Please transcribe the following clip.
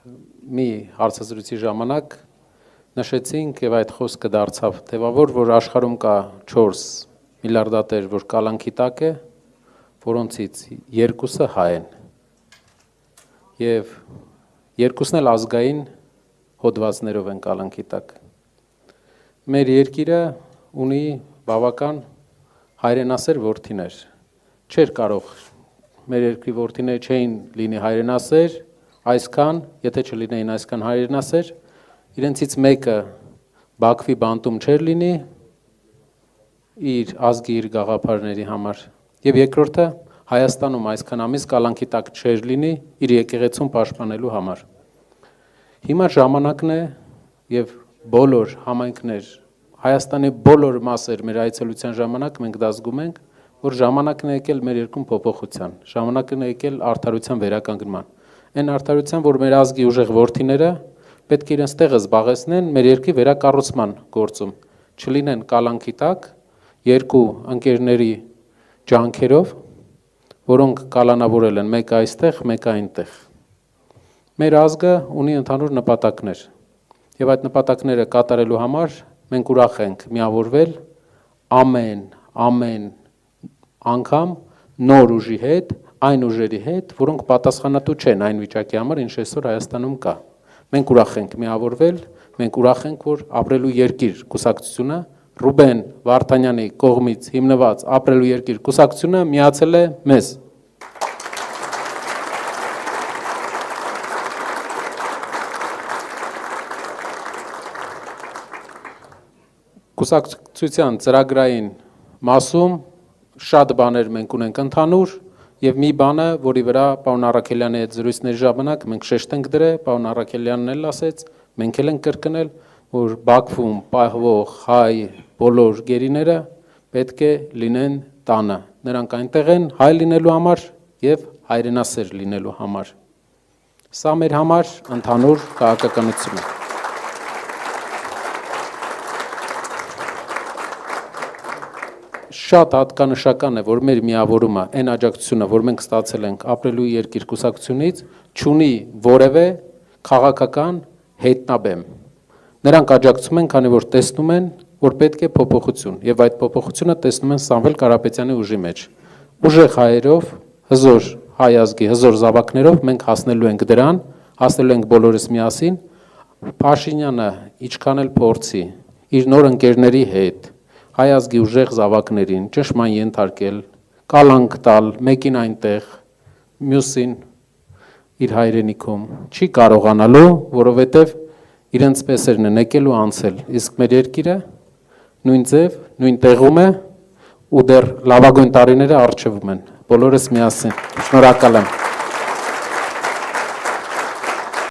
մի հարցազրույցի ժամանակ նշեցինք եւ այդ խոսքը դարձավ թեւավոր, որ աշխարհում կա 4 միլիարդատեր, որ կալանքի տակ է, որոնցից 2-ը հայ են։ Եվ 2-ն էլ ազգային հոդվածներով են կալանքի տակ։ Մեր երկիրը ունի բավական հայրենասեր որդիներ։ Չէր կարող մեր երկրի որդիները չէին լինի հայրենասեր, այսքան, եթե չլինեին այսքան հայրենասեր, իրենցից մեկը Բաքվի բանտում չէր լինի իր ազգի իր գաղափարների համար, եւ երկրորդը Հայաստանում այսքան ամիս կալանքի տակ չէր լինի իր եկեղեցուն պաշտպանելու համար։ Հիմա ժամանակն է եւ բոլոր համայնքներ, Հայաստանի բոլոր մասեր մեր այցելության ժամանակ մենք դա զգում ենք, որ ժամանակն է եկել մեր երկրում փոփոխության, ժամանակն է եկել արդարության վերականգնման։ Այն արդարության, որ մեր ազգի ուժեղ որդիները պետք է իրենց տեղը զբաղեցնեն մեր երկրի վերակառուցման գործում, չլինեն կալանքի տակ երկու ընկերների ջանքերով, որոնք կալանավորել են մեկը այստեղ, մեկը այնտեղ։ Մեր ազգը ունի ընդհանուր նպատակներ, եւ այդ նպատակները կատարելու համար մենք ուրախ ենք միավորվել ամեն անգամ նոր ուժի հետ, այն ուժերի հետ, որոնք պատասխանատու չեն այն վիճակի համար, ինչ այսօր Հայաստանում կա։ Մենք ուրախ ենք միավորվել, մենք ուրախ ենք, որ ապրելու երկիր կուսակցությունը Ռուբեն Վարդանյանի կողմից հիմնված ապրելու երկիր կուսակցությունը միացել է մեզ։ Կուսակցության ծրագրային մասում շատ բաներ մենք ունենք ընդհանուր եւ մի բանը, որի վրա պարոն Առաքելյանի հետ զրույցների ժամանակ մենք շեշտ ենք դրել, պարոն Առաքելյանն էլ ասեց, մենք էլ ենք կրկնել, որ Բաքվում պահվող հայ բոլոր գերիները պետք է լինեն տանը։ Նրանք այնտեղ են հայ լինելու համար եւ հայրենասեր լինելու համար։ Սա մեր համար ընդհանուր քաղաքականություն է։ Շատ հատկանշական է, որ մեր միավորումը, այն աջակցությունը, որ մենք ստացել ենք ապրելու երկիր կուսակցությունից, չունի որևէ քաղաքական հետնաբեմ։ Նրանք աջակցում են, քանի որ տեսնում են, որ պետք է փոփոխություն, եւ այդ փոփոխությունը տեսնում են Սամվել Կարապետյանի ուժի մեջ։ Ուժեղ հայերով, հզոր հայ ազգի, հզոր զավակներով մենք հասնելու ենք դրան, հասնելու ենք բոլորս միասին։ Փաշինյանը ինչքան էլ փորձի իր նոր ընկերների հետ հայ ազգի ուժեղ զավակներին ճշմարտ ենթարկել, կալանք տալ, մեկին այնտեղ, մյուսին իր հայրենիքում, չի կարողանալու, որովհետև իրենց պես են եկել ու անցել, իսկ մեր երկիրը նույն ձև, նույն տեղում է ու դեռ լավագույն տարիները առջևում են, բոլորս միասին, շնորհակալ եմ։